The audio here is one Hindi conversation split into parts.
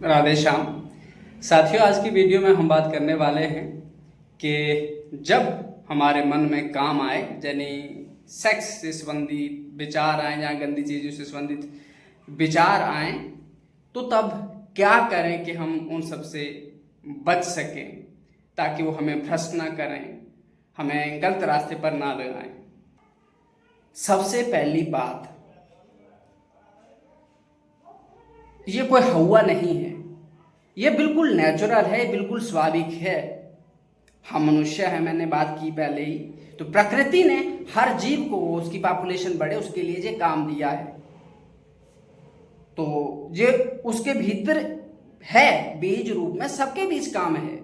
राधे श्याम। साथियों, आज की वीडियो में हम बात करने वाले हैं कि जब हमारे मन में काम आए, यानी सेक्स से संबंधित विचार आए या गंदी चीज़ों से संबंधित विचार आए, तो तब क्या करें कि हम उन सब से बच सकें, ताकि वो हमें भ्रष्ट ना करें, हमें गलत रास्ते पर ना लगाएं। सबसे पहली बात, ये कोई हवा नहीं है, ये बिल्कुल नेचुरल है, बिल्कुल स्वाभाविक है। हम मनुष्य हैं, मैंने बात की पहले ही। तो प्रकृति ने हर जीव को, उसकी पॉपुलेशन बढ़े उसके लिए ये काम दिया है, तो ये उसके भीतर है, बीज रूप में सबके बीच काम है।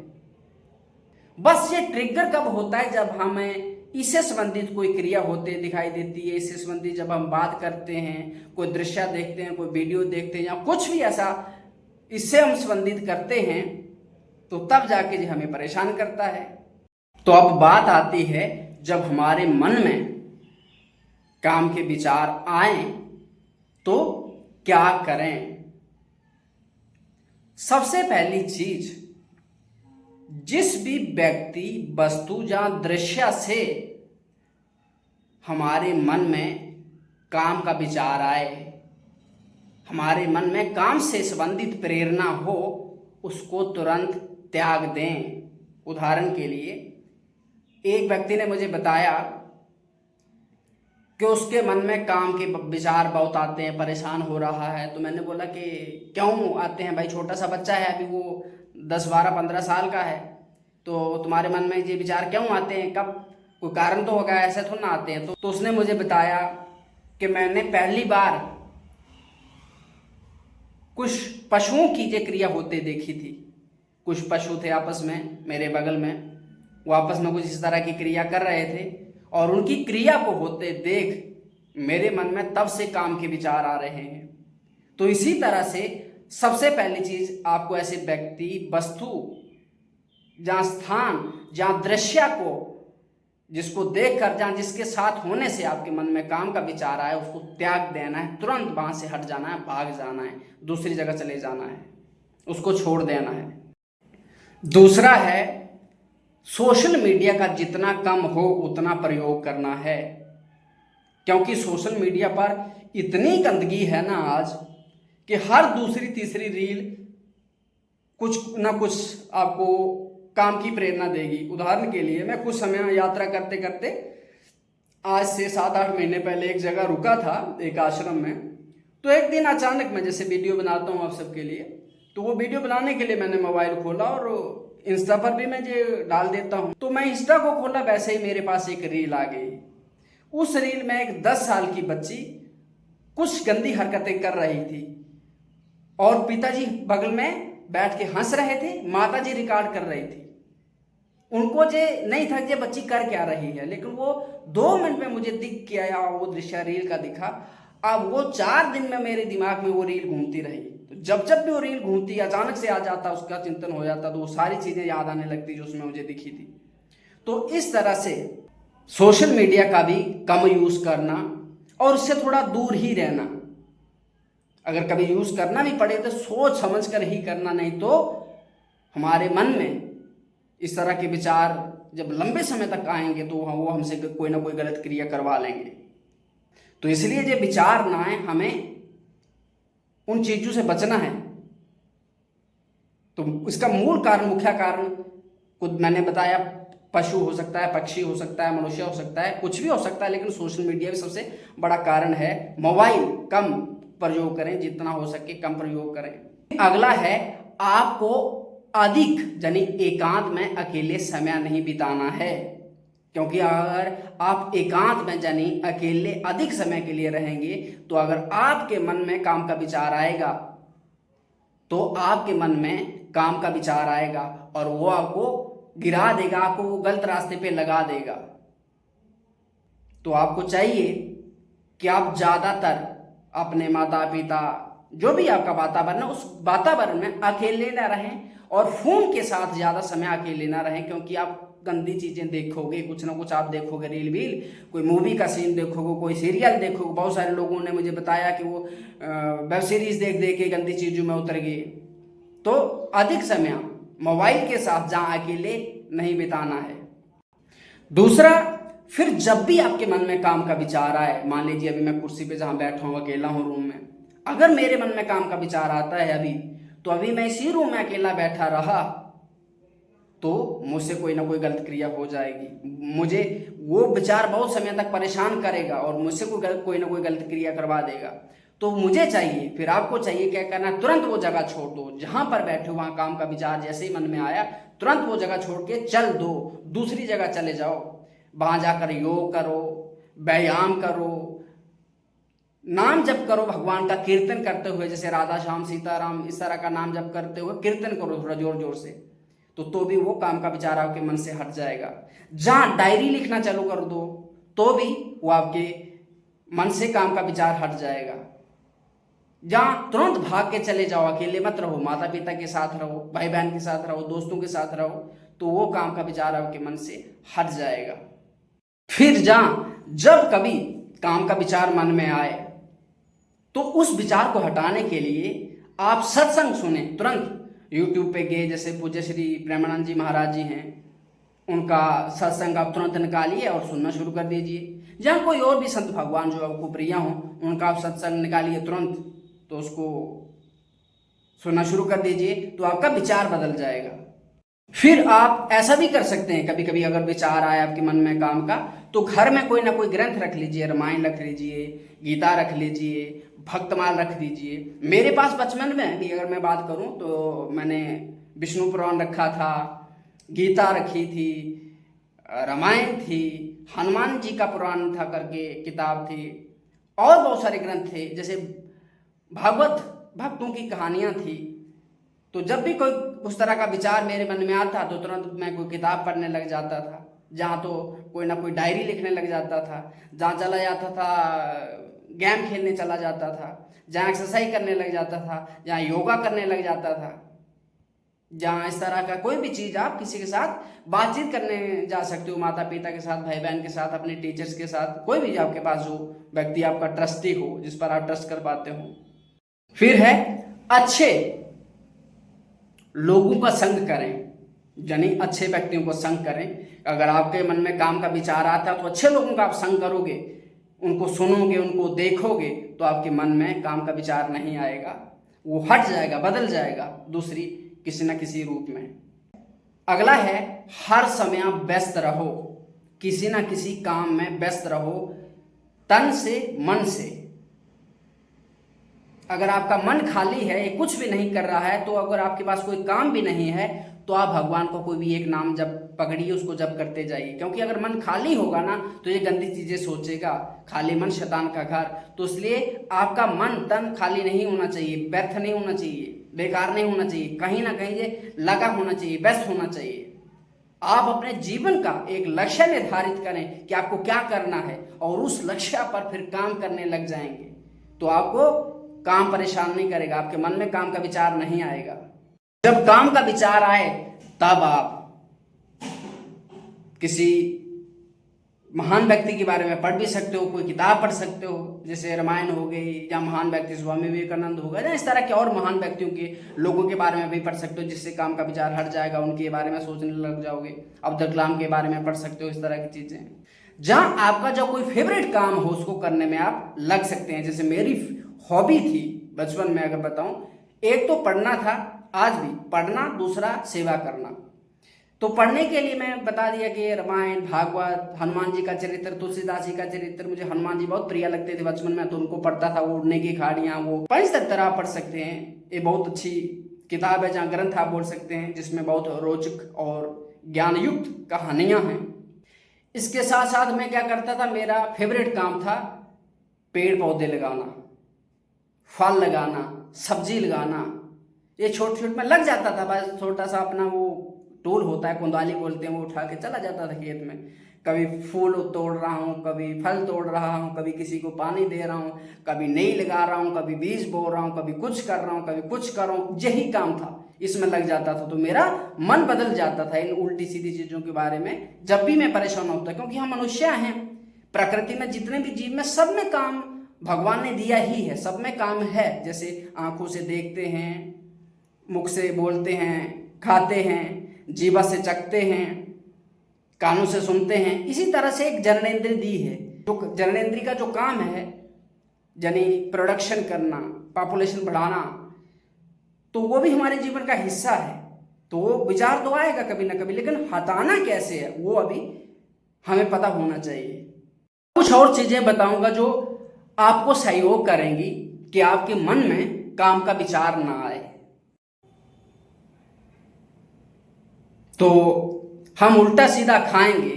बस ये ट्रिगर कब होता है, जब हमें इससे संबंधित कोई क्रिया होते दिखाई देती है, इससे संबंधित जब हम बात करते हैं, कोई दृश्य देखते हैं, कोई वीडियो देखते हैं या कुछ भी ऐसा इससे हम संबंधित करते हैं, तो तब जाके ये हमें परेशान करता है। तो अब बात आती है, जब हमारे मन में काम के विचार आए तो क्या करें। सबसे पहली चीज, जिस भी व्यक्ति, वस्तु या दृश्य से हमारे मन में काम का विचार आए, हमारे मन में काम से संबंधित प्रेरणा हो, उसको तुरंत त्याग दें। उदाहरण के लिए, एक व्यक्ति ने मुझे बताया कि उसके मन में काम के विचार बहुत आते हैं, परेशान हो रहा है। तो मैंने बोला कि क्यों आते हैं भाई, छोटा सा बच्चा है, अभी वो 10, 12, 15 साल का है, तो तुम्हारे मन में ये विचार क्यों आते हैं, कब, कोई कारण तो होगा, ऐसे थोड़ा ना आते हैं। तो उसने मुझे बताया कि मैंने पहली बार कुछ पशुओं की ये क्रिया होते देखी थी। कुछ पशु थे आपस में, मेरे बगल में, वो आपस में कुछ इस तरह की क्रिया कर रहे थे, और उनकी क्रिया को होते देख मेरे मन में तब से काम के विचार आ रहे हैं। तो इसी तरह से सबसे पहली चीज, आपको ऐसे व्यक्ति, वस्तु, जहाँ स्थान, जहाँ दृश्य को, जिसको देखकर, जहाँ जिसके साथ होने से आपके मन में काम का विचार आया, उसको त्याग देना है, तुरंत वहां से हट जाना है, भाग जाना है, दूसरी जगह चले जाना है, उसको छोड़ देना है। दूसरा है, सोशल मीडिया का जितना कम हो उतना प्रयोग करना है, क्योंकि सोशल मीडिया पर इतनी गंदगी है ना आज, कि हर दूसरी तीसरी रील कुछ ना कुछ आपको काम की प्रेरणा देगी। उदाहरण के लिए, मैं कुछ समय यात्रा करते करते, आज से 7-8 महीने पहले एक जगह रुका था, एक आश्रम में। तो एक दिन अचानक, मैं जैसे वीडियो बनाता हूँ आप सबके लिए, तो वो वीडियो बनाने के लिए मैंने मोबाइल खोला, और इंस्टा पर भी मैं ये डाल देता हूँ। तो मैं इंस्टा को खोला, वैसे ही मेरे पास एक रील आ गई। उस रील में एक 10 साल की बच्ची कुछ गंदी हरकतें कर रही थी, और पिताजी बगल में बैठ के हंस रहे थे, माताजी रिकॉर्ड कर रही थी। उनको ये नहीं था कि बच्ची कर क्या रही है, लेकिन वो 2 मिनट में मुझे दिख के आया, वो दृश्य रील का दिखा। अब वो 4 दिन में मेरे दिमाग में वो रील घूमती रही। तो जब जब भी वो रील घूमती, अचानक से आ जाता, उसका चिंतन हो जाता, तो वो सारी चीजें याद आने लगती जो उसमें मुझे दिखी थी। तो इस तरह से सोशल मीडिया का भी कम यूज करना, और उससे थोड़ा दूर ही रहना। अगर कभी यूज करना भी पड़े तो सोच समझ कर ही करना, नहीं तो हमारे मन में इस तरह के विचार जब लंबे समय तक आएंगे तो वो हमसे कोई ना कोई गलत क्रिया करवा लेंगे। तो इसलिए ये विचार ना आए, हमें उन चीजों से बचना है। तो इसका मूल कारण, मुख्य कारण खुद मैंने बताया, पशु हो सकता है, पक्षी हो सकता है, मनुष्य हो सकता है, कुछ भी हो सकता है, लेकिन सोशल मीडिया भी सबसे बड़ा कारण है। मोबाइल कम प्रयोग करें, जितना हो सके कम प्रयोग करें। अगला है, आपको अधिक यानी एकांत में अकेले समय नहीं बिताना है, क्योंकि अगर आप एकांत में यानी अकेले अधिक समय के लिए रहेंगे, तो अगर आपके मन में काम का विचार आएगा, तो आपके मन में काम का विचार आएगा और वो आपको गिरा देगा, आपको वो गलत रास्ते पे लगा देगा। तो आपको चाहिए कि आप ज्यादातर अपने माता पिता, जो भी आपका वातावरण है, उस वातावरण में अकेले ना रहें, और फोन के साथ ज्यादा समय अकेले ना रहें, क्योंकि आप गंदी चीजें देखोगे, कुछ ना कुछ आप देखोगे, रील वील, कोई मूवी का सीन देखोगे, कोई सीरियल देखोगे। बहुत सारे लोगों ने मुझे बताया कि वो वेब सीरीज देख देख के गंदी चीजों में उतर गए। तो अधिक समय मोबाइल के साथ जहां अकेले नहीं बिताना है। दूसरा, फिर जब भी आपके मन में काम का विचार आए, मान लीजिए अभी मैं कुर्सी पे जहां बैठा हूं अकेला हूं रूम में, अगर मेरे मन में काम का विचार आता है अभी, तो अभी मैं इसी रूम में अकेला बैठा रहा तो मुझसे कोई ना कोई गलत क्रिया हो जाएगी, मुझे वो विचार बहुत समय तक परेशान करेगा और मुझसे कोई ना कोई गलत क्रिया करवा देगा। तो मुझे चाहिए, फिर आपको चाहिए क्या करना, तुरंत वो जगह छोड़ दो जहां पर बैठे हो, वहां काम का विचार जैसे ही मन में आया तुरंत वो जगह छोड़ के चल दो, दूसरी जगह चले जाओ, वहां जाकर योग करो, व्यायाम करो, नाम जप करो, भगवान का कीर्तन करते हुए, जैसे राधा श्याम सीताराम इस तरह का नाम जप करते हुए कीर्तन करो थोड़ा जोर जोर से, तो भी वो काम का विचार आपके मन से हट जाएगा। जहां डायरी लिखना चालू कर दो तो भी वो आपके मन से काम का विचार हट जाएगा। जहां तुरंत भाग के चले जाओ, अकेले मत रहो, माता पिता के साथ रहो, भाई बहन के साथ रहो, दोस्तों के साथ रहो, तो वो काम का विचार आपके मन से हट जाएगा। फिर जब कभी काम का विचार मन में आए तो उस विचार को हटाने के लिए आप सत्संग सुने, तुरंत यूट्यूब पे गए, जैसे पूज्य श्री प्रेमानंद जी महाराज जी हैं, उनका सत्संग आप तुरंत निकालिए और सुनना शुरू कर दीजिए। जहाँ कोई और भी संत भगवान जो आपको प्रिय हो उनका आप सत्संग निकालिए तुरंत, तो उसको सुनना शुरू कर दीजिए, तो आपका विचार बदल जाएगा। फिर आप ऐसा भी कर सकते हैं, कभी कभी अगर विचार आए आपके मन में काम का, तो घर में कोई ना कोई ग्रंथ रख लीजिए, रामायण रख लीजिए, गीता रख लीजिए, भक्तमाल रख लीजिए। मेरे पास बचपन में भी अगर मैं बात करूं तो मैंने विष्णु पुराण रखा था, गीता रखी थी, रामायण थी, हनुमान जी का पुराण था करके किताब थी, और बहुत सारे ग्रंथ थे, जैसे भागवत भक्तों की कहानियां थी। तो जब भी कोई उस तरह का विचार मेरे मन में आता तो तुरंत मैं कोई किताब पढ़ने लग जाता था, जहाँ तो कोई ना कोई डायरी लिखने लग जाता था, जहाँ चला जाता था गेम खेलने चला जाता था, जहाँ एक्सरसाइज करने लग जाता था, जहाँ योगा करने लग जाता था, जहाँ इस तरह का कोई भी चीज़, आप किसी के साथ बातचीत करने जा सकते हो, माता पिता के साथ, भाई बहन के साथ, अपने टीचर्स के साथ, कोई भी आपके पास जो व्यक्ति आपका ट्रस्टी हो, जिस पर आप ट्रस्ट कर पाते हो। फिर है अच्छे लोगों का संग करें, यानी अच्छे व्यक्तियों को संग करें। अगर आपके मन में काम का विचार आता है तो अच्छे लोगों का आप संग करोगे, उनको सुनोगे, उनको देखोगे, तो आपके मन में काम का विचार नहीं आएगा, वो हट जाएगा, बदल जाएगा दूसरी किसी न किसी रूप में। अगला है हर समय आप व्यस्त रहो, किसी न किसी काम में व्यस्त रहो, तन से मन से। अगर आपका मन खाली है, कुछ भी नहीं कर रहा है, तो अगर आपके पास कोई काम भी नहीं है तो आप भगवान को कोई भी एक नाम जब पकड़िए, उसको जप करते जाइए। क्योंकि अगर मन खाली होगा ना तो ये गंदी चीजें सोचेगा, खाली मन शैतान का घर। तो इसलिए आपका मन तन खाली नहीं होना चाहिए, व्यर्थ नहीं होना चाहिए, बेकार नहीं होना चाहिए, कहीं ना कहीं ये लगा होना चाहिए, व्यस्त होना चाहिए। आप अपने जीवन का एक लक्ष्य निर्धारित करें कि आपको क्या करना है, और उस लक्ष्य पर फिर काम करने लग जाएंगे तो आपको काम परेशान नहीं करेगा, आपके मन में काम का विचार नहीं आएगा। जब काम का विचार आए तब आप किसी महान व्यक्ति के बारे में पढ़ भी सकते हो, कोई किताब पढ़ सकते हो, जैसे रामायण हो गई, या महान व्यक्ति स्वामी विवेकानंद हो गए ना, इस तरह के और महान व्यक्तियों के लोगों के बारे में भी पढ़ सकते हो, जिससे काम का विचार हट जाएगा, उनके बारे में सोचने लग जाओगे। अब्दुल कलाम के बारे में पढ़ सकते हो, इस तरह की चीजें। जहां आपका जो कोई फेवरेट काम हो उसको करने में आप लग सकते हैं। जैसे मेरी हॉबी थी बचपन में, अगर बताऊं, एक तो पढ़ना था, आज भी पढ़ना, दूसरा सेवा करना। तो पढ़ने के लिए मैं बता दिया कि रामायण, भागवत, हनुमान जी का चरित्र, तुलसीदास जी का चरित्र, मुझे हनुमान जी बहुत प्रिय लगते थे बचपन में, तो उनको पढ़ता था। वो उड़ने की खाड़ियाँ, वो पंचतंत्र आप पढ़ सकते हैं, ये बहुत अच्छी किताब है, जहाँ ग्रंथ आप बोल सकते हैं, जिसमें बहुत रोचक और ज्ञानयुक्त कहानियाँ हैं। इसके साथ साथ मैं क्या करता था, मेरा फेवरेट काम था पेड़ पौधे लगाना, फल लगाना, सब्जी लगाना। ये छोटे छोटे में लग जाता था, बस छोटा सा अपना वो टूल होता है, कुंदाली बोलते हैं, वो उठा के चला जाता था खेत में। कभी फूल तोड़ रहा हूँ, कभी फल तोड़ रहा हूँ, कभी किसी को पानी दे रहा हूँ, कभी नई लगा रहा हूँ, कभी बीज बो रहा हूँ, कभी कुछ कर रहा हूँ, कभी कुछ कर रहा हूँ। यही काम था, इसमें लग जाता था, तो मेरा मन बदल जाता था इन उल्टी सीधी चीजों के बारे में जब भी मैं परेशान होता। क्योंकि हम मनुष्य हैं, प्रकृति में जितने भी जीव में, सब में काम भगवान ने दिया ही है, सब में काम है। जैसे आंखों से देखते हैं, मुख से बोलते हैं, खाते हैं, जीवा से चखते हैं, कानों से सुनते हैं। इसी तरह से एक जननेंद्रिय दी है। जो जननेंद्रिय का जो काम है यानी प्रोडक्शन करना, पॉपुलेशन बढ़ाना, तो वो भी हमारे जीवन का हिस्सा है। तो वो विचार तो आएगा कभी ना कभी, लेकिन हटाना कैसे है वो अभी हमें पता होना चाहिए। कुछ और चीजें बताऊंगा जो आपको सहयोग करेंगी कि आपके मन में काम का विचार ना आए। तो हम उल्टा सीधा खाएंगे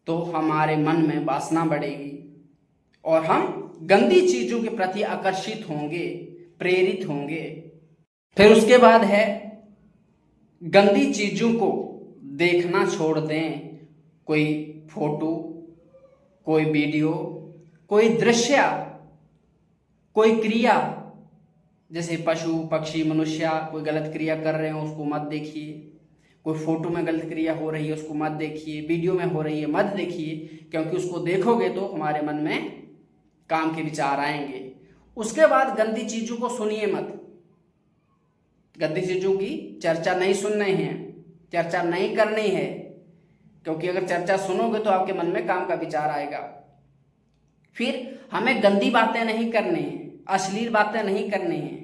तो हमारे मन में वासना बढ़ेगी और हम गंदी चीजों के प्रति आकर्षित होंगे, प्रेरित होंगे। फिर उसके बाद है गंदी चीजों को देखना छोड़ दें। कोई फोटो, कोई वीडियो, कोई दृश्य, कोई क्रिया, जैसे पशु पक्षी मनुष्य कोई गलत क्रिया कर रहे हो उसको मत देखिए, कोई फोटो में गलत क्रिया हो रही है उसको मत देखिए, वीडियो में हो रही है मत देखिए, क्योंकि उसको देखोगे तो हमारे मन में काम के विचार आएंगे। उसके बाद गंदी चीजों को सुनिए मत। गंदी चीजों की चर्चा नहीं सुननी है, चर्चा नहीं करनी है, क्योंकि अगर चर्चा सुनोगे तो आपके मन में काम का विचार आएगा। फिर हमें गंदी बातें नहीं करनी है, अश्लील बातें नहीं करनी है,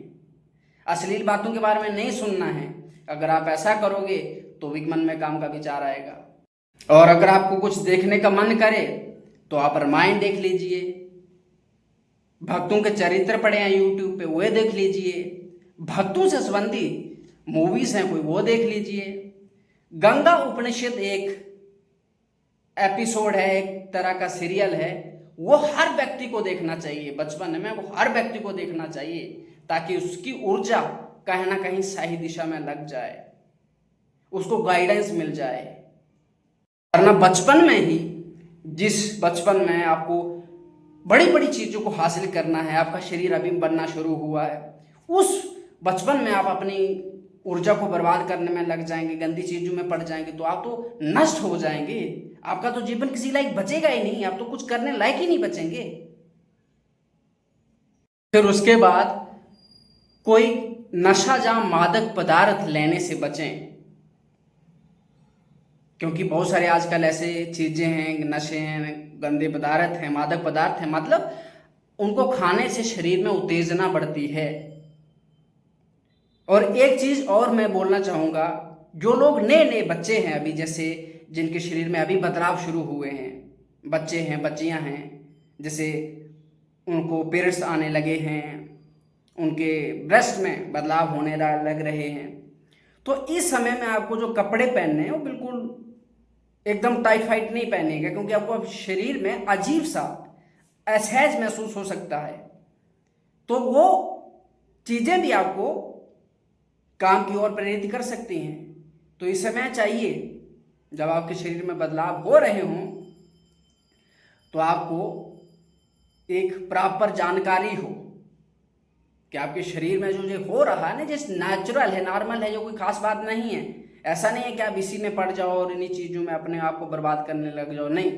अश्लील बातों के बारे में नहीं सुनना है। अगर आप ऐसा करोगे तो भी मन में काम का विचार आएगा। और अगर आपको कुछ देखने का मन करे तो आप रामायण देख लीजिए, भक्तों के चरित्र पड़े हैं यूट्यूब पे वो देख लीजिए, भक्तों से संबंधित मूवीज हैं कोई वो देख लीजिए। गंगा उपनिषद एक एपिसोड है, एक तरह का सीरियल है, वो हर व्यक्ति को देखना चाहिए। बचपन में वो हर व्यक्ति को देखना चाहिए ताकि उसकी ऊर्जा कहीं ना कहीं सही दिशा में लग जाए, उसको गाइडेंस मिल जाए। वरना बचपन में ही, जिस बचपन में आपको बड़ी बड़ी चीजों को हासिल करना है, आपका शरीर अभी बनना शुरू हुआ है, उस बचपन में आप अपनी ऊर्जा को बर्बाद करने में लग जाएंगे, गंदी चीजों में पड़ जाएंगे, तो आप तो नष्ट हो जाएंगे। आपका तो जीवन किसी लायक बचेगा ही नहीं, आप तो कुछ करने लायक ही नहीं बचेंगे। फिर उसके बाद कोई नशा या मादक पदार्थ लेने से बचें, क्योंकि बहुत सारे आजकल ऐसे चीजें हैं, नशे हैं, गंदे पदार्थ हैं, मादक पदार्थ हैं, मतलब उनको खाने से शरीर में उत्तेजना बढ़ती है। और एक चीज और मैं बोलना चाहूंगा, जो लोग नए नए बच्चे हैं अभी, जैसे जिनके शरीर में अभी बदलाव शुरू हुए हैं, बच्चे हैं, बच्चियां हैं, जैसे उनको पीरियड्स आने लगे हैं, उनके ब्रेस्ट में बदलाव होने लग रहे हैं, तो इस समय में आपको जो कपड़े पहनने हैं वो बिल्कुल एकदम टाइट फाइट नहीं पहनेगा, क्योंकि आपको अब शरीर में अजीब सा असहज महसूस हो सकता है। तो वो चीजें भी आपको काम की ओर प्रेरित कर सकती हैं। तो इस समय चाहिए, जब आपके शरीर में बदलाव हो रहे हों, तो आपको एक प्रॉपर जानकारी हो कि आपके शरीर में जो हो रहा है ना, जैसे नेचुरल है, नॉर्मल है, जो कोई खास बात नहीं है। ऐसा नहीं है कि आप इसी में पड़ जाओ और इन्हीं चीजों में अपने आप को बर्बाद करने लग जाओ, नहीं।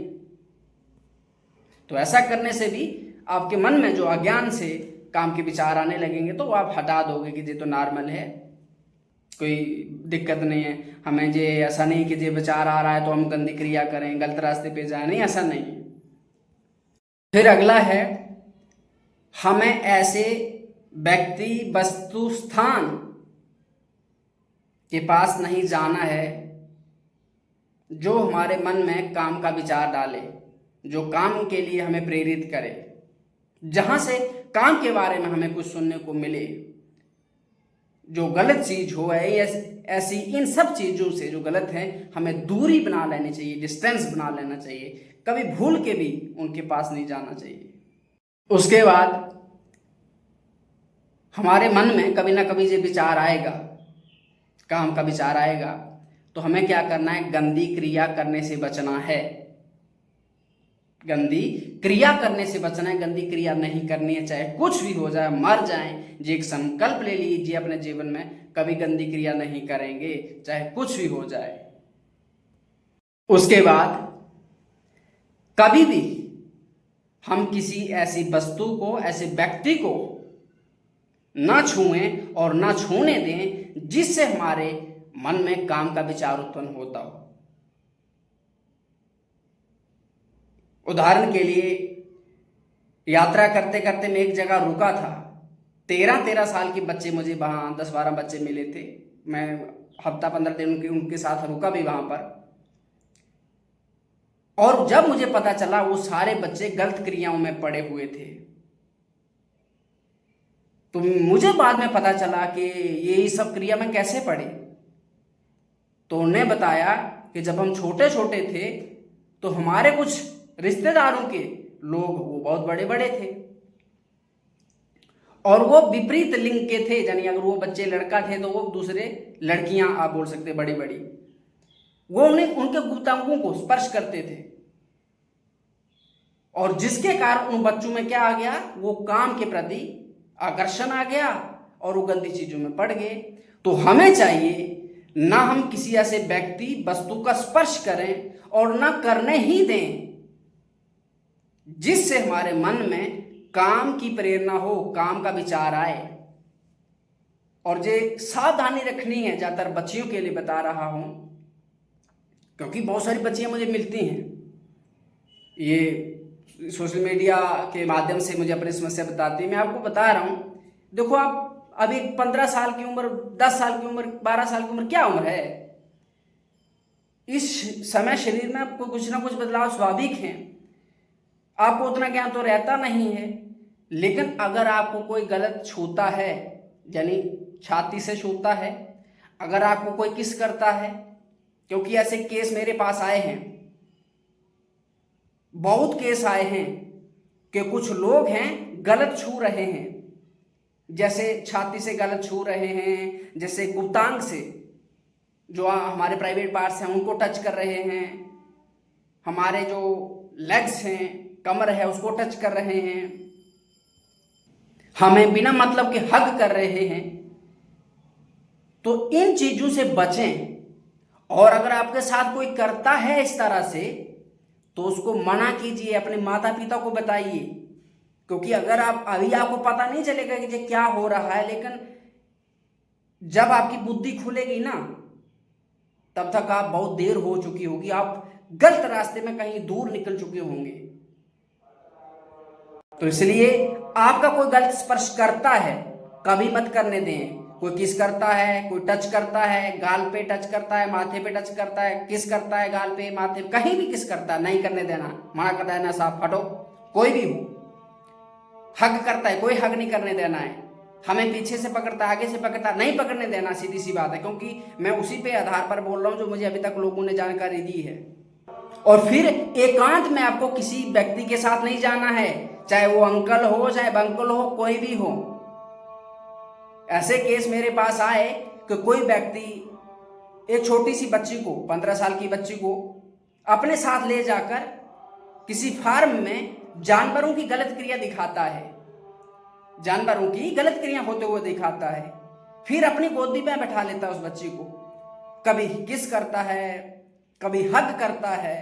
तो ऐसा करने से भी आपके मन में जो अज्ञान से काम के विचार आने लगेंगे तो आप हटा दोगे कि ये तो नॉर्मल है, कोई दिक्कत नहीं है, हमें जे ऐसा नहीं कि ये विचार आ रहा है तो हम गंदी क्रिया करें, गलत रास्ते पे जाए, नहीं, ऐसा नहीं है। फिर अगला है, हमें ऐसे व्यक्ति, वस्तु, स्थान के पास नहीं जाना है जो हमारे मन में काम का विचार डाले, जो काम के लिए हमें प्रेरित करे, जहां से काम के बारे में हमें कुछ सुनने को मिले। जो गलत चीज हो है ऐसी इन सब चीजों से जो गलत है हमें दूरी बना लेनी चाहिए, डिस्टेंस बना लेना चाहिए, कभी भूल के भी उनके पास नहीं जाना चाहिए। उसके बाद हमारे मन में कभी ना कभी ये विचार आएगा, काम का विचार आएगा, तो हमें क्या करना है, गंदी क्रिया करने से बचना है। गंदी क्रिया करने से बचना है, गंदी क्रिया नहीं करनी है, चाहे कुछ भी हो जाए, मर जाएं, जी एक संकल्प ले लीजिए अपने जीवन में, कभी गंदी क्रिया नहीं करेंगे, चाहे कुछ भी हो जाए। उसके बाद कभी भी हम किसी ऐसी वस्तु को, ऐसे व्यक्ति को ना छुएं और ना छूने दें, जिससे हमारे मन में काम का विचार उत्पन्न होता हो। उदाहरण के लिए, यात्रा करते करते मैं एक जगह रुका था। 13-13 साल के बच्चे मुझे वहाँ 10-12 बच्चे मिले थे। मैं हफ्ता 15 दिन उनके साथ रुका भी वहाँ पर। और जब मुझे पता चला वो सारे बच्चे गलत क्रियाओं में पड़े हुए थे, तो मुझे बाद में पता चला कि ये सब क्रिया में कैसे पड़े। तो उन्हें बताया कि जब हम छोटे छोटे थे तो हमारे कुछ रिश्तेदारों के लोग वो बहुत बड़े बड़े थे और वो विपरीत लिंग के थे, यानी अगर वो बच्चे लड़का थे तो वो दूसरे लड़कियां आप बोल सकते बड़ी बड़ी, वो उन्हें उनके गुप्तांगों को स्पर्श करते थे और जिसके कारण उन बच्चों में क्या आ गया, वो काम के प्रति आकर्षण आ गया और वो गंदी चीजों में पड़ गए। तो हमें चाहिए ना हम किसी ऐसे व्यक्ति वस्तु का स्पर्श करें और ना करने ही दें जिससे हमारे मन में काम की प्रेरणा हो, काम का विचार आए। और ये सावधानी रखनी है, ज्यादातर बच्चियों के लिए बता रहा हूं, क्योंकि बहुत सारी बच्चियां मुझे मिलती हैं, ये सोशल मीडिया के माध्यम से मुझे अपनी समस्या बताती है। मैं आपको बता रहा हूं, देखो आप अभी 15 साल की उम्र, 10 साल की उम्र, 12 साल की उम्र, क्या उम्र है? इस समय शरीर में आपको कुछ ना कुछ बदलाव स्वाभाविक है। आपको उतना ज्ञान तो रहता नहीं है, लेकिन अगर आपको कोई गलत छूता है, यानी छाती से छूता है, अगर आपको कोई किस करता है, क्योंकि ऐसे केस मेरे पास आए हैं, बहुत केस आए हैं कि कुछ लोग हैं गलत छू रहे हैं, जैसे छाती से गलत छू रहे हैं, जैसे गुप्तांग से जो हमारे प्राइवेट पार्ट्स हैं उनको टच कर रहे हैं, हमारे जो लेग्स हैं, कमर है, उसको टच कर रहे हैं, हमें बिना मतलब के हग कर रहे हैं। तो इन चीजों से बचें। और अगर आपके साथ कोई करता है इस तरह से तो उसको मना कीजिए, अपने माता पिता को बताइए, क्योंकि अगर आप अभी आपको पता नहीं चलेगा कि ये क्या हो रहा है, लेकिन जब आपकी बुद्धि खुलेगी ना, तब तक आप बहुत देर हो चुकी होगी, आप गलत रास्ते में कहीं दूर निकल चुके होंगे। तो इसलिए आपका कोई गलत स्पर्श करता है, कभी मत करने दें। कोई किस करता है, कोई टच करता है, गाल पे टच करता है, माथे पे टच करता है, किस करता है गाल पे, माथे पे, कहीं भी किस करता है, नहीं करने देना, मना कर देना, साफ हटो। कोई भी हो, हग करता है, कोई हग नहीं करने देना है। हमें पीछे से पकड़ता है, आगे से पकड़ता है, नहीं पकड़ने देना, सीधी सी बात है, क्योंकि मैं उसी पे आधार पर बोल रहा हूं जो मुझे अभी तक लोगों ने जानकारी दी है। और फिर एकांत में आपको किसी व्यक्ति के साथ नहीं जाना है, चाहे वो अंकल हो, चाहे बंकल हो, कोई भी हो। ऐसे केस मेरे पास आए कि कोई व्यक्ति एक छोटी सी बच्ची को, 15 साल की बच्ची को अपने साथ ले जाकर किसी फार्म में जानवरों की गलत क्रिया दिखाता है, जानवरों की गलत क्रिया होते हुए दिखाता है, फिर अपनी गोदी में बैठा लेता है उस बच्ची को, कभी किस करता है, कभी हग करता है,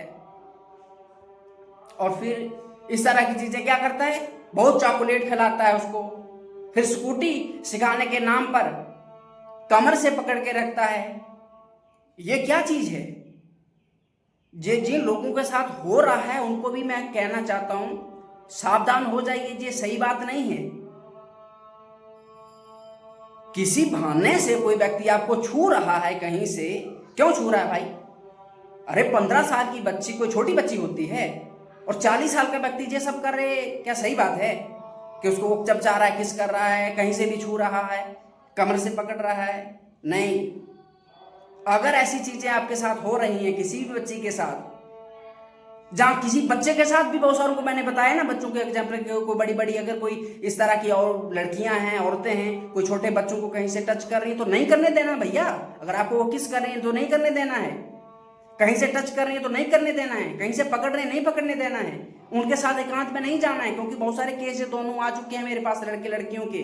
और फिर इस तरह की चीजें क्या करता है, बहुत चॉकलेट खिलाता है उसको, फिर स्कूटी सिखाने के नाम पर कमर से पकड़ के रखता है। ये क्या चीज है? ये जिन लोगों के साथ हो रहा है उनको भी मैं कहना चाहता हूं, सावधान हो जाइए, ये सही बात नहीं है। किसी बहाने से कोई व्यक्ति आपको छू रहा है कहीं से, क्यों छू रहा है भाई? अरे 15 साल की बच्ची कोई छोटी बच्ची होती है और 40 साल का व्यक्ति ये सब कर रहे, क्या सही बात है कि उसको वो चबचा रहा है, किस कर रहा है, कहीं से भी छू रहा है, कमर से पकड़ रहा है? नहीं। अगर ऐसी चीजें आपके साथ हो रही हैं किसी भी बच्ची के साथ, जहां किसी बच्चे के साथ भी बहुत सारों को मैंने बताया ना, बच्चों के एग्जाम्पल, कोई बड़ी बड़ी अगर कोई इस तरह की और लड़कियां हैं, औरतें हैं, कोई छोटे बच्चों को कहीं से टच कर रही है तो नहीं करने देना भैया। अगर आपको वो किस कर रही है तो नहीं करने देना है, कहीं से टच कर रही है तो नहीं करने देना है, कहीं से पकड़ रहे नहीं पकड़ने देना है, उनके साथ एकांत में नहीं जाना है, क्योंकि बहुत सारे केस दोनों आ चुके हैं मेरे पास, लड़के लड़कियों के,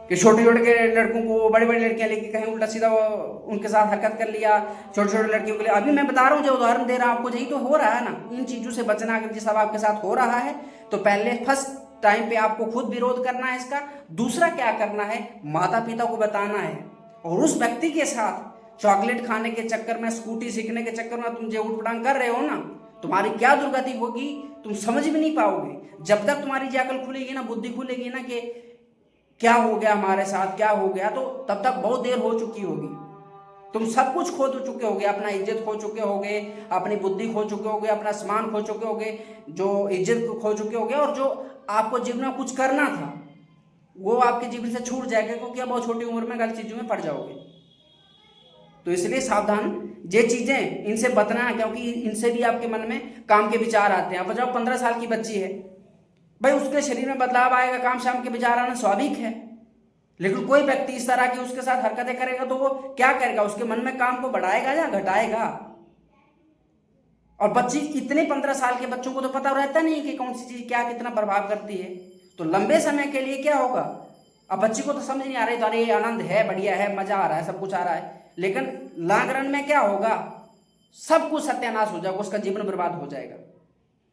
कि छोटे छोटे के लड़कों को बड़े बड़े लड़कियां लेके कहीं उल्टा सीधा उनके साथ हरकत कर लिया, छोटे छोटे लड़कियों के लिए। अभी मैं बता रहा हूँ, जो उदाहरण दे रहा हूं आपको, यही तो हो रहा है ना। इन चीजों से बचना, अगर ये सब आपके साथ हो रहा है तो पहले फर्स्ट टाइम पे आपको खुद विरोध करना है इसका। दूसरा क्या करना है, माता पिता को बताना है। और उस व्यक्ति के साथ चॉकलेट खाने के चक्कर में, स्कूटी सीखने के चक्कर में तुम जो उठपटांग कर रहे हो ना, तुम्हारी क्या दुर्गति होगी तुम समझ भी नहीं पाओगे। जब तक तुम्हारी जो अकल खुलेगी ना, बुद्धि खुलेगी ना कि क्या हो गया हमारे साथ, क्या हो गया, तो तब तक बहुत देर हो चुकी होगी। तुम सब कुछ खो चुके होगे, अपना इज्जत खो चुके होगे, अपनी बुद्धि खो चुके होगे, अपना सम्मान खो चुके होगे, जो इज्जत खो चुके होगे, और जो आपको जीवन में कुछ करना था वो आपके जीवन से छूट जाएगा, क्योंकि आप बहुत छोटी उम्र में गलत चीजों में पड़ जाओगे। तो इसलिए सावधान, ये चीजें इनसे बचना है, क्योंकि इनसे भी आपके मन में काम के विचार आते हैं। अब जब 15 साल की बच्ची है भाई, उसके शरीर में बदलाव आएगा, काम शाम के विचार आना स्वाभाविक है। लेकिन कोई व्यक्ति इस तरह की उसके साथ हरकतें करेगा तो वो क्या करेगा, उसके मन में काम को बढ़ाएगा या घटाएगा। और बच्ची इतने 15 साल के बच्चों को तो पता रहता नहीं कि कौन सी चीज क्या कितना प्रभाव करती है। तो लंबे समय के लिए क्या होगा, अब बच्ची को तो समझ नहीं आ रही, तो अरे ये आनंद है, बढ़िया है, मजा आ रहा है, सब कुछ आ रहा है, लेकिन लॉन्ग रन में क्या होगा, सब कुछ सत्यानाश हो जाएगा, उसका जीवन बर्बाद हो जाएगा।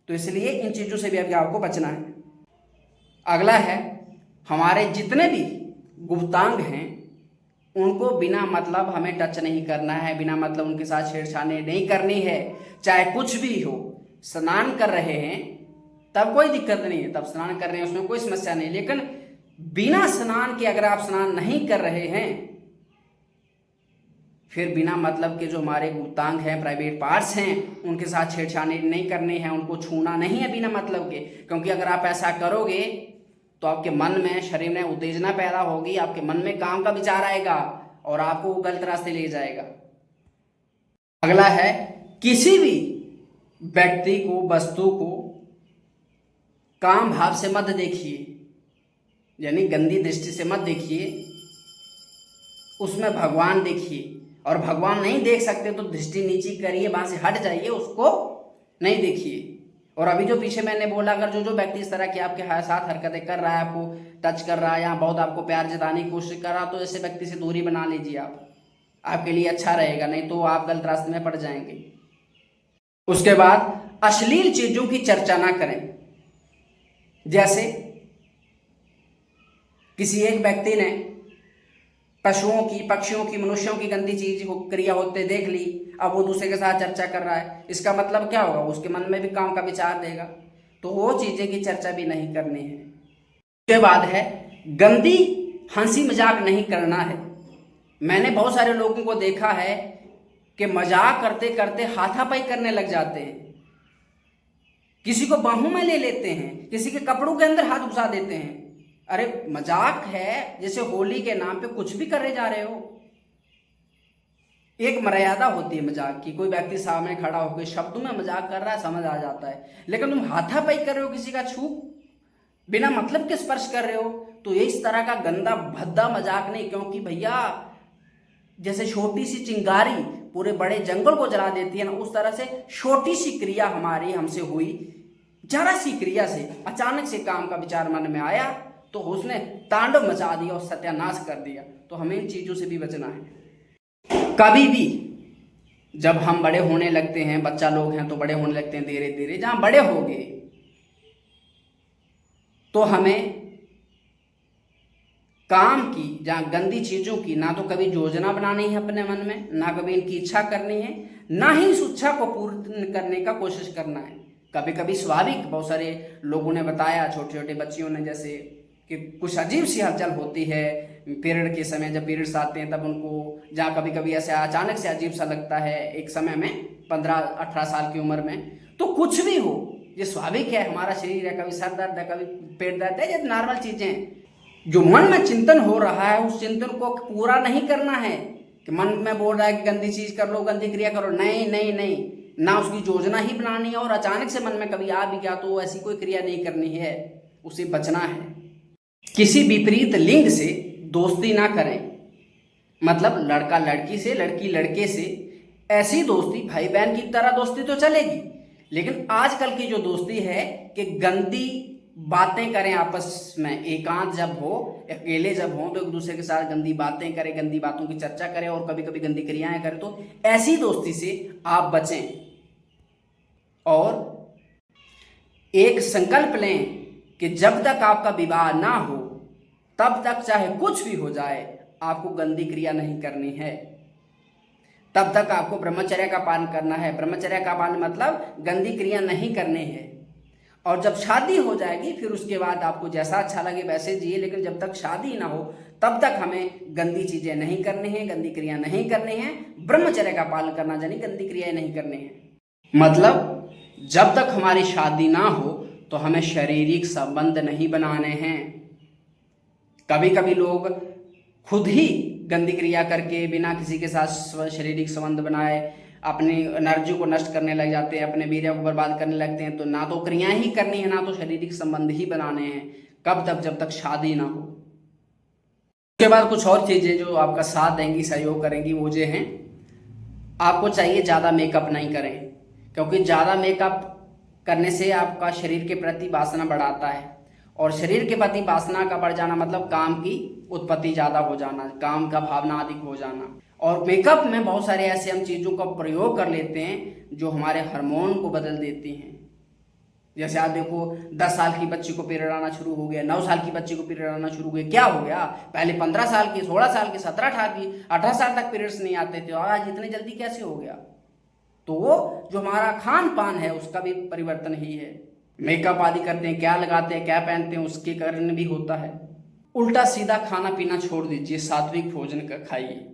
तो इसलिए इन चीजों से भी अभी आपको बचना है। अगला है, हमारे जितने भी गुप्तांग हैं उनको बिना मतलब हमें टच नहीं करना है, बिना मतलब उनके साथ छेड़छाड़ नहीं करनी है, चाहे कुछ भी हो। स्नान कर रहे हैं तब कोई दिक्कत नहीं है, तब स्नान कर रहे हैं उसमें कोई समस्या नहीं, लेकिन बिना स्नान के अगर आप स्नान नहीं कर रहे हैं, फिर बिना मतलब के जो हमारे गुप्तांग हैं, प्राइवेट पार्ट्स हैं, उनके साथ छेड़छाड़ नहीं करनी है, उनको छूना नहीं है बिना मतलब के। क्योंकि अगर आप ऐसा करोगे तो आपके मन में, शरीर में उत्तेजना पैदा होगी, आपके मन में काम का विचार आएगा और आपको गलत रास्ते ले जाएगा। अगला है, किसी भी व्यक्ति को, वस्तु को काम भाव से मत देखिए, यानी गंदी दृष्टि से मत देखिए, उसमें भगवान देखिए। और भगवान नहीं देख सकते तो दृष्टि नीची करिए, वहां से हट जाइए, उसको नहीं देखिए। और अभी जो पीछे मैंने बोला, अगर जो व्यक्ति इस तरह की आपके साथ हरकतें कर रहा है, आपको टच कर रहा है या बहुत आपको प्यार जताने की कोशिश कर रहा है, तो ऐसे व्यक्ति से दूरी बना लीजिए आप, आपके लिए अच्छा रहेगा, नहीं तो आप गलत रास्ते में पड़ जाएंगे। उसके बाद अश्लील चीजों की चर्चा ना करें। जैसे किसी एक व्यक्ति ने पशुओं की, पक्षियों की, मनुष्यों की गंदी चीज क्रिया होते देख ली, अब वो दूसरे के साथ चर्चा कर रहा है, इसका मतलब क्या होगा, उसके मन में भी काम का विचार देगा। तो वो चीजें की चर्चा भी नहीं करनी है। उसके बाद है, गंदी हंसी मजाक नहीं करना है। मैंने बहुत सारे लोगों को देखा है कि मजाक करते करते हाथापाई करने लग जाते हैं, किसी को बाहों में ले लेते हैं, किसी के कपड़ों के अंदर हाथ घुसा देते हैं। अरे मजाक है, जैसे होली के नाम पे कुछ भी करे जा रहे हो। एक मर्यादा होती है मजाक की। कोई व्यक्ति सामने खड़ा होकर शब्दों में मजाक कर रहा है, समझ आ जाता है, लेकिन तुम हाथापाई कर रहे हो, किसी का छू बिना मतलब के स्पर्श कर रहे हो, तो ये इस तरह का गंदा भद्दा मजाक नहीं। क्योंकि भैया, जैसे छोटी सी चिंगारी पूरे बड़े जंगल को जला देती है ना, उस तरह से छोटी सी क्रिया हमारी हमसे हुई, जरा सी क्रिया से अचानक से काम का विचार मन में आया तो उसने तांडव मचा दिया और सत्यानाश कर दिया। तो हमें इन चीजों से भी बचना है। कभी भी जब हम बड़े होने लगते हैं, बच्चा लोग हैं तो बड़े होने लगते हैं धीरे धीरे, जहां बड़े हो गए तो हमें काम की, जहां गंदी चीजों की ना तो कभी योजना बनानी है अपने मन में, ना कभी इनकी इच्छा करनी है, ना ही इस इच्छा को पूर्ण करने का कोशिश करना है। कभी कभी स्वाभाविक, बहुत सारे लोगों ने बताया, छोटे छोटे बच्चियों ने, जैसे कि कुछ अजीब सी हलचल होती है पीरियड के समय, जब पीरियड्स आते हैं तब उनको, जहाँ कभी कभी ऐसे अचानक से अजीब सा लगता है एक समय में 15-18 साल की उम्र में। तो कुछ भी हो, ये स्वाभाविक है, हमारा शरीर है, कभी सर दर्द है, कभी पेट दर्द है, ये नॉर्मल चीजें। जो मन में चिंतन हो रहा है उस चिंतन को पूरा नहीं करना है कि मन में बोल रहा है कि गंदी चीज कर लो, गंदी क्रिया करो, नहीं नहीं नहीं, ना उसकी योजना ही बनानी है, और अचानक से मन में कभी आ भी गया तो ऐसी कोई क्रिया नहीं करनी है, उसे बचना है। किसी विपरीत लिंग से दोस्ती ना करें, मतलब लड़का लड़की से, लड़की लड़के से। ऐसी दोस्ती भाई बहन की तरह दोस्ती तो चलेगी, लेकिन आजकल की जो दोस्ती है कि गंदी बातें करें आपस में, एकांत जब हो, अकेले जब हो तो एक दूसरे के साथ गंदी बातें करें, गंदी बातों की चर्चा करें और कभी कभी गंदी क्रियाएं करें, तो ऐसी दोस्ती से आप बचें। और एक संकल्प लें कि जब तक आपका विवाह ना हो तब तक चाहे कुछ भी हो जाए आपको गंदी क्रिया नहीं करनी है। तब तक आपको ब्रह्मचर्य का पालन करना है। ब्रह्मचर्य का पालन मतलब गंदी क्रिया नहीं करनी है। और जब शादी हो जाएगी फिर उसके बाद आपको जैसा अच्छा लगे वैसे जिए, लेकिन जब तक शादी ना हो तब तक हमें गंदी चीजें नहीं करनी है, गंदी क्रिया नहीं करनी है। ब्रह्मचर्य का पालन करना यानी गंदी क्रियाएं नहीं करनी है। मतलब जब तक हमारी शादी ना हो तो हमें शारीरिक संबंध नहीं बनाने हैं। कभी कभी लोग खुद ही गंदी क्रिया करके बिना किसी के साथ शारीरिक संबंध बनाए अपनी एनर्जी को नष्ट करने लग जाते हैं, अपने वीर्य को बर्बाद करने लगते हैं। तो ना तो क्रियाएं ही करनी है, ना तो शारीरिक संबंध ही बनाने हैं। कब तक? जब तक शादी ना हो। उसके बाद कुछ और चीजें जो आपका साथ देंगी, सहयोग करेंगी, वो ये हैं, आपको चाहिए ज़्यादा मेकअप नहीं करें, क्योंकि ज़्यादा मेकअप करने से आपका शरीर के प्रति वासना बढ़ाता है। और शरीर के प्रति वासना का बढ़ जाना मतलब काम की उत्पत्ति ज़्यादा हो जाना, काम का भावना अधिक हो जाना। और मेकअप में बहुत सारे ऐसे हम चीज़ों का प्रयोग कर लेते हैं जो हमारे हार्मोन को बदल देती हैं। जैसे आप देखो 10 साल की बच्ची को पीरियड आना शुरू हो गया, 9 साल की बच्ची को पीरियड आना शुरू हो गया। क्या हो गया? पहले 15 साल की, 16 साल की, 17, 18 साल तक पीरियड्स नहीं आते थे, और आज इतनी जल्दी कैसे हो गया? तो वो जो हमारा खान पान है उसका भी परिवर्तन ही है। मेकअप आदि करते हैं, क्या लगाते हैं, क्या पहनते हैं, उसके कारण भी होता है। उल्टा सीधा खाना पीना छोड़ दीजिए, सात्विक भोजन का खाइए।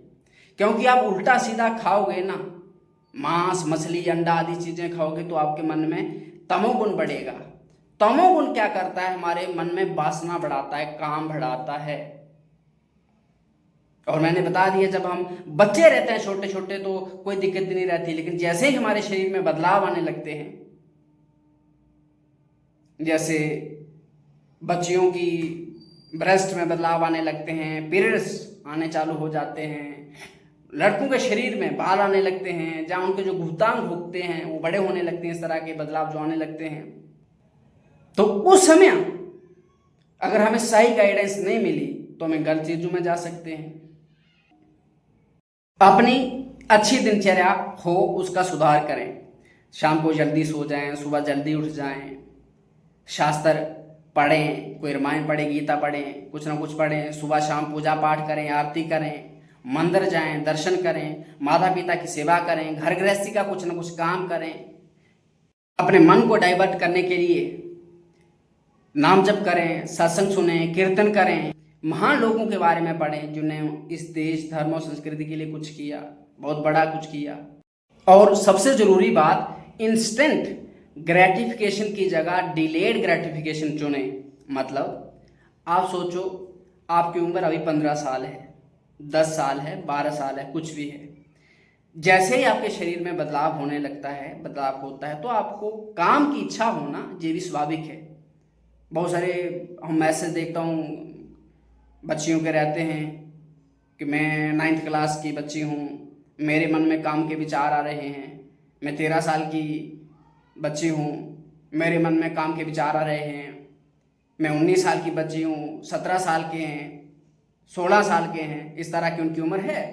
क्योंकि आप उल्टा सीधा खाओगे ना, मांस, मछली, अंडा आदि चीजें खाओगे तो आपके मन में तमोगुण बढ़ेगा। तमोगुण क्या करता है? हमारे मन में वासना बढ़ाता है, काम बढ़ाता है। और मैंने बता दिया, जब हम बच्चे रहते हैं छोटे छोटे तो कोई दिक्कत नहीं रहती, लेकिन जैसे ही हमारे शरीर में बदलाव आने लगते हैं, जैसे बच्चियों की ब्रेस्ट में बदलाव आने लगते हैं, पीरियड्स आने चालू हो जाते हैं, लड़कों के शरीर में बाल आने लगते हैं, जहाँ उनके जो गुप्तांग भुगते हैं वो बड़े होने लगते हैं, इस तरह के बदलाव जो आने लगते हैं, तो उस समय अगर हमें सही गाइडेंस नहीं मिली तो हमें गलत चीजों में जा सकते हैं। अपनी अच्छी दिनचर्या हो उसका सुधार करें। शाम को जल्दी सो जाएं, सुबह जल्दी उठ जाएं, शास्त्र पढ़ें, कोई रामायण पढ़ें, गीता पढ़ें, कुछ ना कुछ पढ़ें, सुबह शाम पूजा पाठ करें, आरती करें, मंदिर जाएं, दर्शन करें, माता पिता की सेवा करें, घर गृहस्थी का कुछ ना कुछ काम करें। अपने मन को डाइवर्ट करने के लिए नाम जप करें, सत्संग सुनें, कीर्तन करें, महान लोगों के बारे में पढ़ें जिन्होंने इस देश, धर्म और संस्कृति के लिए कुछ किया, बहुत बड़ा कुछ किया। और सबसे जरूरी बात, इंस्टेंट ग्रेटिफिकेशन की जगह डिलेड ग्रेटिफिकेशन चुने। मतलब आप सोचो, आपकी उम्र अभी 15 साल है, 10 साल है, 12 साल है, कुछ भी है, जैसे ही आपके शरीर में बदलाव होने लगता है, बदलाव होता है, तो आपको काम की इच्छा होना ये भी स्वाभाविक है। बहुत सारे हम मैसेज देखता हूँ बच्चियों के रहते हैं कि मैं 9th क्लास की बच्ची हूँ, मेरे मन में काम के विचार आ रहे हैं। मैं 13 साल की बच्ची हूँ, मेरे मन में काम के विचार आ रहे हैं। मैं 19 साल की बच्ची हूँ, 17 साल के हैं, 16 साल के हैं, इस तरह की उनकी उम्र है,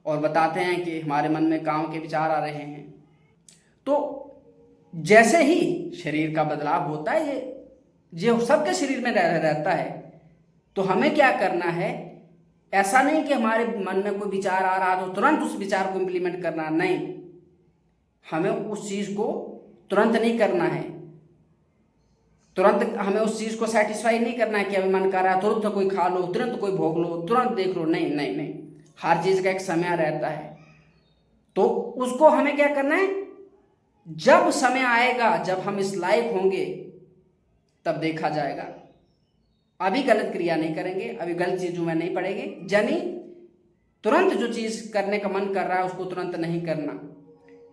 और बताते हैं कि हमारे मन में काम के विचार आ रहे हैं। तो जैसे ही शरीर का बदलाव होता है, ये सबके शरीर में रहता है, तो हमें क्या करना है? ऐसा नहीं कि हमारे मन में कोई विचार आ रहा तो तुरंत उस विचार को इम्प्लीमेंट करना, नहीं, हमें उस चीज को तुरंत नहीं करना है। तुरंत हमें उस चीज को सेटिस्फाई नहीं करना है कि अभी मन कर रहा है तुरंत तो कोई खा लो, तुरंत कोई भोग लो, तुरंत देख लो, नहीं नहीं नहीं, हर चीज का एक समय रहता है। तो उसको हमें क्या करना है? जब समय आएगा, जब हम इस लायक होंगे, तब देखा जाएगा। अभी गलत क्रिया नहीं करेंगे, अभी गलत चीजों में नहीं पड़ेंगे। यानी तुरंत जो चीज करने का मन कर रहा है उसको तुरंत नहीं करना।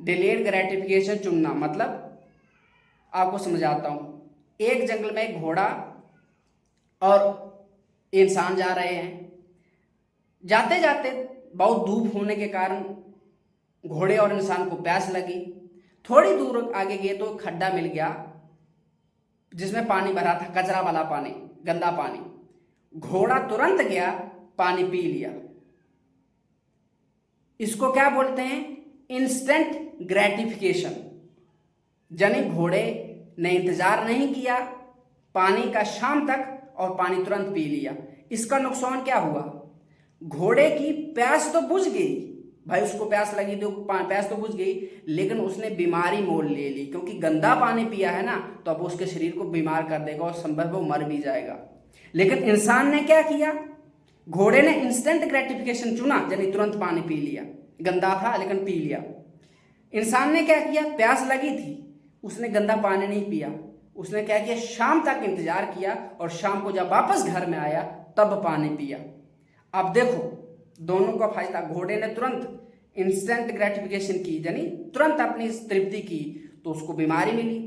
डिलेड ग्रेटिफिकेशन चुनना, मतलब आपको समझाता हूं। एक जंगल में एक घोड़ा और इंसान जा रहे हैं। जाते जाते बहुत धूप होने के कारण घोड़े और इंसान को प्यास लगी। थोड़ी दूर आगे गए तो खड्डा मिल गया जिसमें पानी भरा था, कचरा वाला पानी, गंदा पानी। घोड़ा तुरंत गया, पानी पी लिया। इसको क्या बोलते हैं? Instant gratification. यानी घोड़े ने इंतजार नहीं किया, पानी का शाम तक और पानी तुरंत पी लिया। इसका नुकसान क्या हुआ? घोड़े की प्यास तो बुझ गई भाई, उसको प्यास लगी तो प्यास तो बुझ गई, लेकिन उसने बीमारी मोल ले ली, क्योंकि गंदा पानी पिया है ना, तो अब उसके शरीर को बीमार कर देगा और संभव वो मर भी जाएगा। लेकिन इंसान ने क्या किया? घोड़े ने इंस्टेंट ग्रेटिफिकेशन चुना, यानी तुरंत पानी पी लिया। गंदा था लेकिन पी लिया। इंसान ने क्या किया? प्यास लगी थी, उसने गंदा पानी नहीं पिया, उसने क्या किया? शाम तक इंतजार किया और शाम को जब वापस घर में आया तब पानी पिया। अब देखो दोनों का फायदा। घोड़े ने तुरंत इंस्टेंट ग्रेटिफिकेशन की, यानी तुरंत अपनी तृप्ति की, तो उसको बीमारी मिली।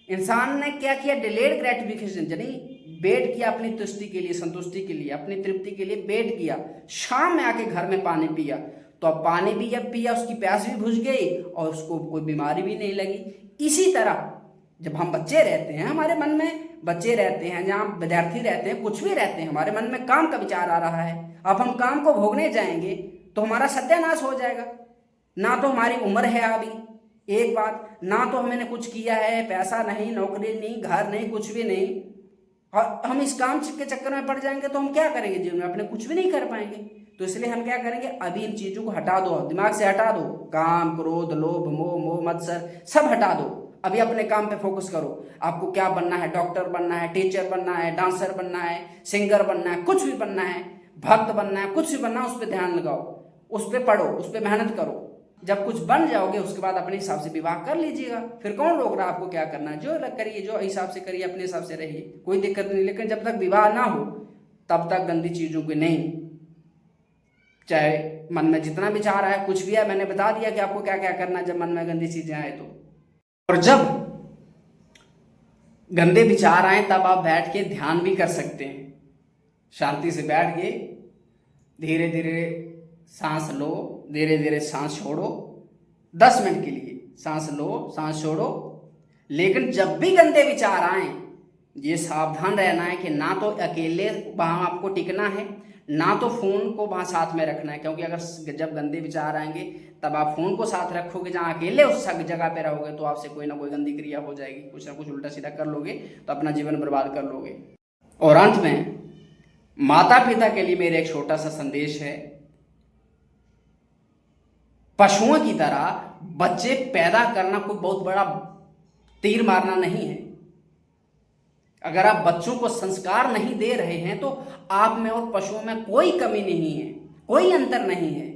इंसान ने क्या किया? डिलेड ग्रेटिफिकेशन, यानी वेट किया अपनी तुष्टि के लिए, संतुष्टि के लिए, अपनी तृप्ति के लिए वेट किया। शाम में आके घर में पानी पिया, तो अब पानी भी जब पिया उसकी प्यास भी बुझ गई और उसको कोई बीमारी भी नहीं लगी। इसी तरह जब हम बच्चे रहते हैं, हमारे मन में बच्चे रहते हैं, जहाँ विद्यार्थी रहते हैं, कुछ भी रहते हैं, हमारे मन में काम का विचार आ रहा है, अब हम काम को भोगने जाएंगे तो हमारा सत्यानाश हो जाएगा। ना तो हमारी उम्र है अभी, एक बात, ना तो हमने कुछ किया है, पैसा नहीं, नौकरी नहीं, घर नहीं, कुछ भी नहीं, और हम इस काम के चक्कर में पड़ जाएंगे तो हम क्या करेंगे जीवन में? अपने कुछ भी नहीं कर पाएंगे। तो इसलिए हम क्या करेंगे? अभी इन चीजों को हटा दो, दिमाग से हटा दो। काम, क्रोध, लोभ, मोह, मोह मत्सर सब हटा दो। अभी अपने काम पे फोकस करो। आपको क्या बनना है? डॉक्टर बनना है, टीचर बनना है, डांसर बनना है, सिंगर बनना है, कुछ भी बनना है, भक्त बनना है, कुछ भी बनना है, उस पर ध्यान लगाओ, उस पर पढ़ो, उस पर मेहनत करो। जब कुछ बन जाओगे उसके बाद अपने हिसाब से विवाह कर लीजिएगा। फिर कौन रोक रहा है आपको? क्या करना है जो करिए, जो हिसाब से करिए, अपने हिसाब से रहिए, कोई दिक्कत नहीं। लेकिन जब तक विवाह ना हो तब तक गंदी चीजों को नहीं। चाहे मन में जितना विचार आए, कुछ भी है, मैंने बता दिया कि आपको क्या क्या करना है जब मन में गंदी चीजें आए तो। और जब गंदे विचार आए तब आप बैठ के ध्यान भी कर सकते हैं। शांति से बैठ के धीरे धीरे सांस लो, धीरे धीरे सांस छोड़ो, 10 मिनट के लिए सांस लो, सांस छोड़ो। लेकिन जब भी गंदे विचार आए, ये सावधान रहना है कि ना तो अकेले वहां आपको टिकना है, ना तो फोन को वहां साथ में रखना है, क्योंकि अगर जब गंदे विचार आएंगे तब आप फोन को साथ रखोगे, जहां अकेले उस जगह पे रहोगे तो आपसे कोई ना कोई गंदी क्रिया हो जाएगी, कुछ ना कुछ उल्टा सीधा कर लोगे तो अपना जीवन बर्बाद कर लोगे। और अंत में माता पिता के लिए मेरा एक छोटा सा संदेश है। पशुओं की तरह बच्चे पैदा करना कोई बहुत बड़ा तीर मारना नहीं है। अगर आप बच्चों को संस्कार नहीं दे रहे हैं तो आप में और पशुओं में कोई कमी नहीं है, कोई अंतर नहीं है,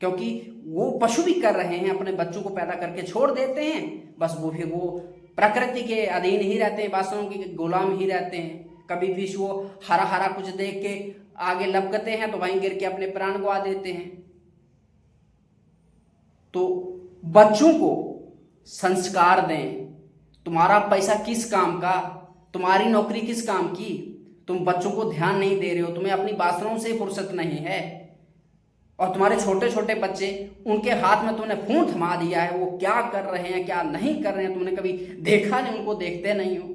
क्योंकि वो पशु भी कर रहे हैं, अपने बच्चों को पैदा करके छोड़ देते हैं, बस वो फिर वो प्रकृति के अधीन ही रहते हैं, वासनाओं के गुलाम ही रहते हैं। कभी भी वो हरा हरा कुछ देख के आगे लपकते हैं तो वहीं गिर के अपने प्राण गवा देते हैं। तो बच्चों को संस्कार दें। तुम्हारा पैसा किस काम का, तुम्हारी नौकरी किस काम की? तुम बच्चों को ध्यान नहीं दे रहे हो, तुम्हें अपनी वासनाओं से फुर्सत नहीं है, और तुम्हारे छोटे छोटे बच्चे, उनके हाथ में तुमने फोन थमा दिया है, वो क्या कर रहे हैं क्या नहीं कर रहे हैं तुमने कभी देखा नहीं, उनको देखते नहीं हो।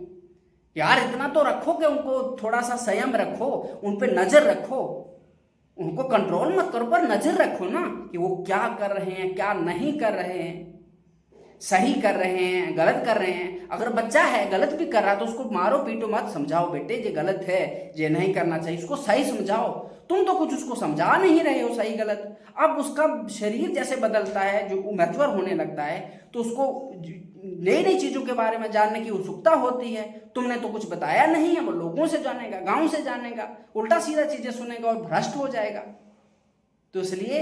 यार इतना तो रखो कि उनको थोड़ा सा संयम रखो, उन पर नजर रखो, उनको कंट्रोल मत करो पर नजर रखो ना कि वो क्या कर रहे हैं क्या नहीं कर रहे हैं, सही कर रहे हैं गलत कर रहे हैं। अगर बच्चा है गलत भी कर रहा है तो उसको मारो पीटो मत, समझाओ बेटे ये गलत है, ये नहीं करना चाहिए, उसको सही समझाओ। तुम तो कुछ उसको समझा नहीं रहे हो सही गलत। अब उसका शरीर जैसे बदलता है, जो मैच्योर होने लगता है, तो उसको नई नई चीजों के बारे में जानने की उत्सुकता होती है। तुमने तो कुछ बताया नहीं है, वो लोगों से जानेगा, गांव से जानेगा, उल्टा सीधा चीजें सुनेगा और भ्रष्ट हो जाएगा। तो इसलिए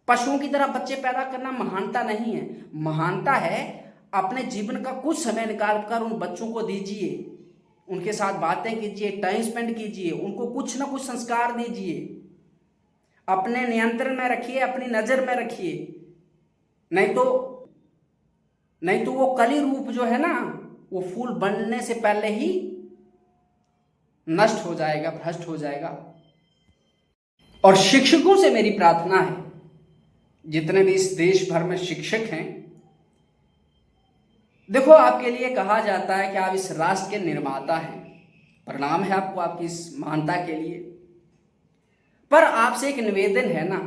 पशुओं की तरह बच्चे पैदा करना महानता नहीं है। महानता है अपने जीवन का कुछ समय निकाल कर उन बच्चों को दीजिए, उनके साथ बातें कीजिए, टाइम स्पेंड कीजिए, उनको कुछ ना कुछ संस्कार दीजिए, अपने नियंत्रण में रखिए, अपनी नजर में रखिए। नहीं तो वो कली रूप जो है ना, वो फूल बनने से पहले ही नष्ट हो जाएगा, भ्रष्ट हो जाएगा। और शिक्षकों से मेरी प्रार्थना है, जितने भी इस देश भर में शिक्षक हैं, देखो आपके लिए कहा जाता है कि आप इस राष्ट्र के निर्माता हैं, प्रणाम है आपको आपकी इस महानता के लिए। पर आपसे एक निवेदन है ना,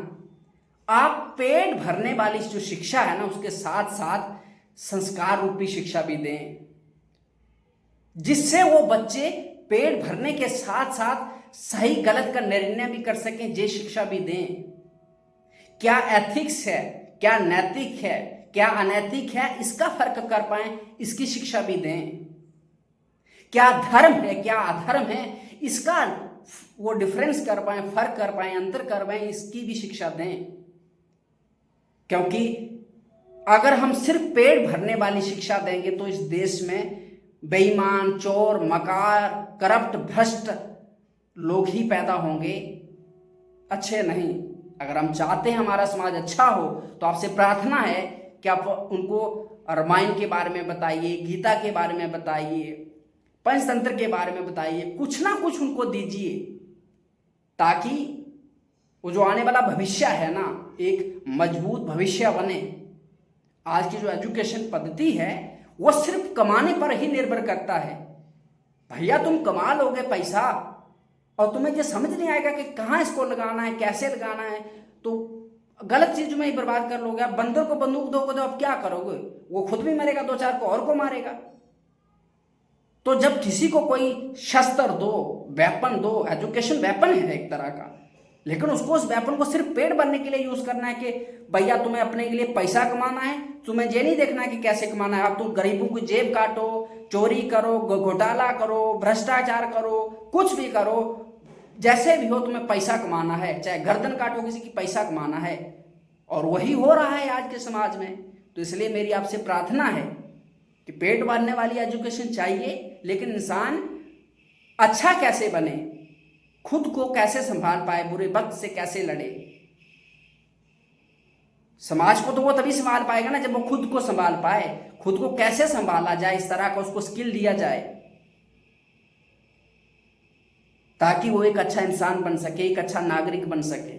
आप पेट भरने वाली जो शिक्षा है ना, उसके साथ साथ संस्कार रूपी शिक्षा भी दें, जिससे वो बच्चे पेट भरने के साथ साथ सही गलत का निर्णय भी कर सकें, ये शिक्षा भी दें। क्या एथिक्स है, क्या नैतिक है, क्या अनैतिक है, इसका फर्क कर पाए, इसकी शिक्षा भी दें। क्या धर्म है, क्या अधर्म है, इसका वो डिफरेंस कर पाए, फर्क कर पाए, अंतर कर पाए, इसकी भी शिक्षा दें। क्योंकि अगर हम सिर्फ पेट भरने वाली शिक्षा देंगे तो इस देश में बेईमान, चोर, मकार, करप्ट, भ्रष्ट लोग ही पैदा होंगे, अच्छे नहीं। अगर हम चाहते हैं हमारा समाज अच्छा हो तो आपसे प्रार्थना है कि आप उनको रामायण के बारे में बताइए, गीता के बारे में बताइए, पंचतंत्र के बारे में बताइए, कुछ ना कुछ उनको दीजिए, ताकि वो जो आने वाला भविष्य है ना, एक मजबूत भविष्य बने। आज की जो एजुकेशन पद्धति है वो सिर्फ कमाने पर ही निर्भर करता है। भैया तुम कमा लोगे पैसा और तुम्हें ये समझ नहीं आएगा कि कहाँ इसको लगाना है, कैसे लगाना है, तो गलत चीज में ही बर्बाद कर लोगे। आप बंदर को बंदूक दोगे तो आप क्या करोगे? वो खुद भी मरेगा, दो चार को और को मारेगा। तो जब किसी को कोई शस्त्र दो, वेपन दो, एजुकेशन वेपन है एक तरह का, लेकिन उसको उस वेपन को सिर्फ पेट भरने के लिए यूज करना है कि भैया तुम्हें अपने के लिए पैसा कमाना है, तुम्हें ये नहीं देखना है कि कैसे कमाना है। अब तुम गरीबों की जेब काटो, चोरी करो, घोटाला करो, भ्रष्टाचार करो, कुछ भी करो, जैसे भी हो तुम्हें पैसा कमाना है, चाहे गर्दन काटो किसी की, पैसा कमाना है। और वही हो रहा है आज के समाज में। तो इसलिए मेरी आपसे प्रार्थना है कि पेट भरने वाली एजुकेशन चाहिए, लेकिन इंसान अच्छा कैसे बने, खुद को कैसे संभाल पाए, बुरे वक्त से कैसे लड़े। समाज को तो वो तभी संभाल पाएगा ना जब वो खुद को संभाल पाए। खुद को कैसे संभाला जाए, इस तरह का उसको स्किल दिया जाए ताकि वो एक अच्छा इंसान बन सके, एक अच्छा नागरिक बन सके।